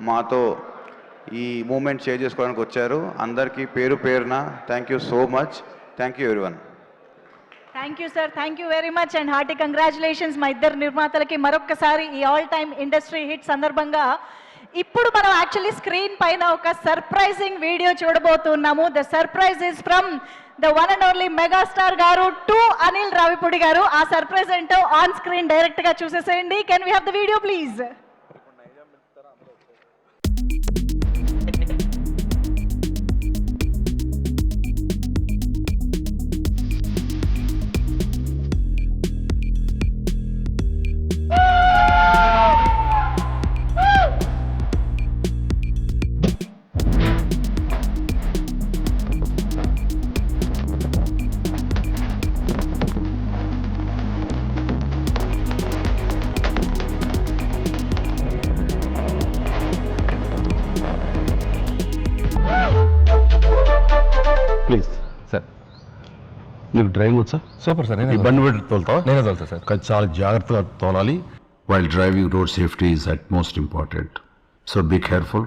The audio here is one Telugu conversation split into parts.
మాతో ఈ మూమెంట్ షేర్ చేసుకోవడానికి వచ్చారు. అందరికీ పేరు పేరున thank you so much. Thank you everyone. Thank you sir, thank you very much and hearty congratulations మా ఇద్దరు నిర్మాతలకి మరొక్కసారి ఈ ఆల్ టైమ్ ఇండస్ట్రీ హిట్ సందర్భంగా. ఇప్పుడు మనం యాక్చువల్లీ స్క్రీన్ పైన ఒక సర్ప్రైజింగ్ వీడియో చూడబోతున్నాము. The surprise is from the one and only megastar గారు టు అనిల్ రావిపూడి గారు. ఆ సర్ప్రైజ్ ఏంటో ఆన్ స్క్రీన్ డైరెక్ట్ గా చూసేసేయండి. Can we have the video please? Please sir, నీకు డ్రైవింగ్ వచ్చా? Super sir. ఈ బండి పెట్టి తోలుతావా? నేనే తోలుతా సార్. కానీ చాలా జాగ్రత్తగా తోలాలి. While driving, road safety is at most important. So be careful,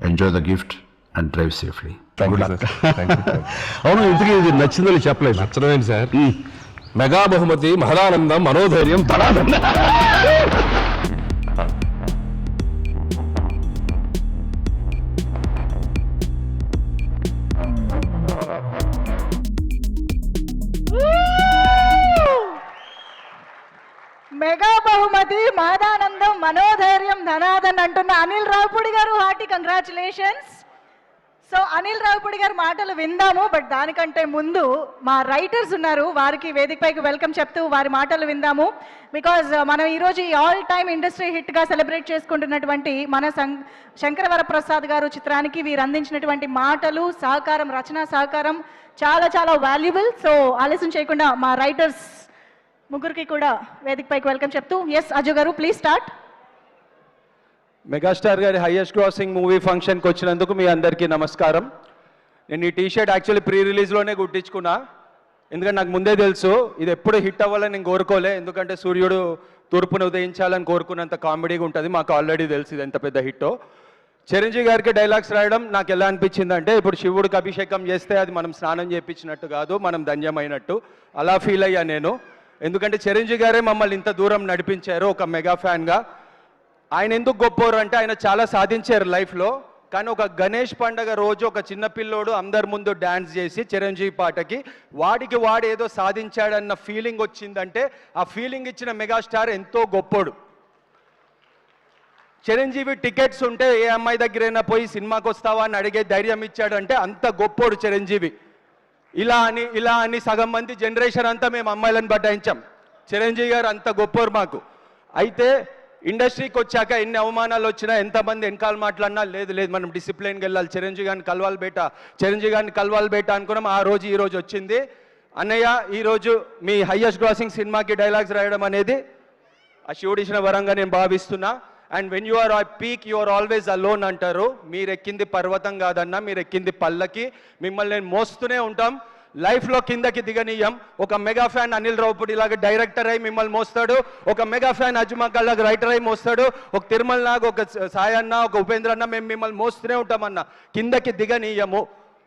enjoy the gift and drive safely. Thank you sir. Thank you. అవును, ఇంతకీ ఇది నచ్చిందో చెప్పలేదు. నచ్చడం ఏంటి సార్? మెగా బహుమతి, మహదానందం, మనోధైర్యం, ధనానందం. మెగా బహుమతి, మాదానందం, మనోధైర్యం, ధనాదన్ అంటున్న అనిల్ రావిపూడి గారు hearty congratulations. So Anil Ravipudi గారు మాటలు విందాము. బట్ దానికంటే ముందు మా రైటర్స్ ఉన్నారు, వారికి వేదికపైకి వెల్కమ్ చెప్తూ వారి మాటలు విందాము. బికాజ్ మనం ఈరోజు ఈ ఆల్ టైమ్ ఇండస్ట్రీ హిట్గా సెలబ్రేట్ చేసుకుంటున్నటువంటి మన శంకరవరప్రసాద్ గారు చిత్రానికి వీరు అందించినటువంటి మాటలు, సహకారం, రచనా సహకారం చాలా చాలా వాల్యుబుల్. సో ఆలస్యం చేయకుండా మా రైటర్స్ ముగ్గురికి కూడా వేదికపైకి వెల్కమ్ చెప్తూ, ఎస్ అజు గారు ప్లీజ్ స్టార్ట్. మెగాస్టార్ గారి హైయెస్ట్ క్రాసింగ్ మూవీ ఫంక్షన్కి వచ్చినందుకు మీ అందరికీ నమస్కారం. నేను ఈ టీషర్ట్ యాక్చువల్లీ ప్రీ రిలీజ్లోనే కుట్టించుకున్నా, ఎందుకంటే నాకు ముందే తెలుసు ఇది ఎప్పుడు హిట్ అవ్వాలని నేను కోరుకోలే. ఎందుకంటే సూర్యుడు తూర్పును ఉదయించాలని కోరుకున్నంత కామెడీగా ఉంటుంది. మాకు ఆల్రెడీ తెలుసు ఇది ఎంత పెద్ద హిట్టో. చిరంజీవి గారికి డైలాగ్స్ రాయడం నాకు ఎలా అనిపించిందంటే, ఇప్పుడు శివుడికి అభిషేకం చేస్తే అది మనం స్నానం చేయించినట్టు కాదు, మనం ధన్యమైనట్టు అలా ఫీల్ అయ్యా నేను. ఎందుకంటే చిరంజీవి గారే మమ్మల్ని ఇంత దూరం నడిపించారు ఒక మెగా ఫ్యాన్గా. ఆయన ఎందుకు గొప్పవారు అంటే ఆయన చాలా సాధించారు లైఫ్లో. కానీ ఒక గణేష్ పండగ రోజు ఒక చిన్న పిల్లోడు అందరి ముందు డ్యాన్స్ చేసి చిరంజీవి పాటకి వాడికి వాడు ఏదో సాధించాడన్న ఫీలింగ్ వచ్చిందంటే ఆ ఫీలింగ్ ఇచ్చిన మెగాస్టార్ ఎంతో గొప్పోడు. చిరంజీవి టికెట్స్ ఉంటే ఏ అమ్మాయి దగ్గరైనా పోయి సినిమాకి వస్తావా అని అడిగే ధైర్యం ఇచ్చాడంటే అంత గొప్పోడు చిరంజీవి. ఇలా అని సగం మంది జనరేషన్ అంతా మేము అమ్మాయిలను బటాయించాం. చిరంజీవి గారు అంత గొప్పవారు మాకు. అయితే ఇండస్ట్రీకి వచ్చాక ఎన్ని అవమానాలు వచ్చినా, ఎంతమంది వెనకాల మాట్లాడినా లేదు మనం డిసిప్లిన్కి వెళ్ళాలి, చిరంజీవి గారిని కలవాలి బేట అనుకున్నాం. ఆ రోజు ఈ రోజు వచ్చింది. అన్నయ్య ఈరోజు మీ హైయెస్ట్ క్రాసింగ్ సినిమాకి డైలాగ్స్ రాయడం అనేది ఆ శివుడు ఇచ్చిన వరంగా నేను భావిస్తున్నా. And when you are I peak you are always alone అంటారు. మీరు ఎక్కింది పర్వతం కాదన్నా, మీరు ఎక్కింది పల్లకి. మిమ్మల్ని నేను మోస్తూనే ఉంటాం, లైఫ్లో కిందకి దిగనీయం. ఒక మెగా ఫ్యాన్ అనిల్ రావిపూడి లాగా డైరెక్టర్ అయి మిమ్మల్ని మోస్తాడు, ఒక మెగా ఫ్యాన్ అజుమక్కల్ లాగా రైటర్ అయి మోస్తాడు, ఒక తిరుమల నాగ్, ఒక సాయన్న, ఒక ఉపేంద్ర అన్న, మేము మిమ్మల్ని మోస్తూనే ఉంటామన్న, కిందకి దిగనీయము.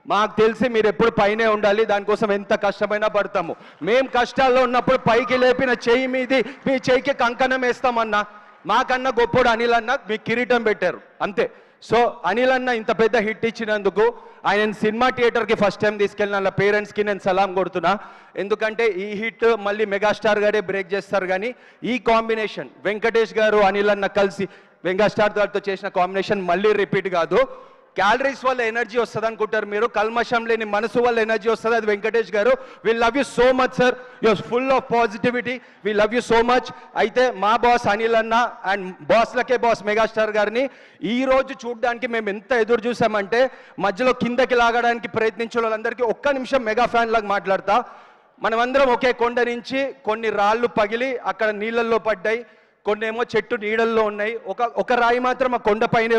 మాకు తెలిసి మీరు ఎప్పుడు పైనే ఉండాలి, దానికోసం ఎంత కష్టమైనా పడతాము. మేము కష్టాల్లో ఉన్నప్పుడు పైకి లేపిన చెయ్యి మీది మీ చెయ్యికి కంకణం వేస్తామన్నా. మాకన్నా గొప్పోడు అనిల్ అన్న, మీకు కిరీటం పెట్టారు అంతే. సో అనిల్ అన్న ఇంత పెద్ద హిట్ ఇచ్చినందుకు ఆయన సినిమా థియేటర్కి ఫస్ట్ టైం తీసుకెళ్ళిన వాళ్ళ పేరెంట్స్కి నేను సలాం కొడుతున్నా. ఎందుకంటే ఈ హిట్ మళ్ళీ మెగాస్టార్ గారే బ్రేక్ చేస్తారు. కానీ ఈ కాంబినేషన్ వెంకటేష్ గారు అనిల్ అన్న కలిసి మెగాస్టార్ గారితో చేసిన కాంబినేషన్ మళ్ళీ రిపీట్ కాదు. క్యాలరీస్ వల్ల ఎనర్జీ వస్తుంది అనుకుంటారు మీరు, కల్మషం లేని మనసు వల్ల ఎనర్జీ వస్తుంది, అది వెంకటేష్ గారు. We love you so much sir, you're full of positivity, we love you so much. అయితే మా బాస్ అనిల్ అన్న అండ్ బాస్లకే బాస్ మెగాస్టార్ గారిని ఈ రోజు చూడడానికి మేము ఎంత ఎదురు చూసామంటే, మధ్యలో కిందకి లాగడానికి ప్రయత్నించిన వాళ్ళందరికీ ఒక్క నిమిషం మెగా ఫ్యాన్ లాగా మాట్లాడతా. మనమందరం ఒకే కొండ నుంచి కొన్ని రాళ్ళు పగిలి అక్కడ నీళ్ళల్లో పడ్డాయి, కొన్ని ఏమో చెట్టు నీడల్లో ఉన్నాయి, ఒక రాయి మాత్రం ఆ కొండ పైనే ఉంది.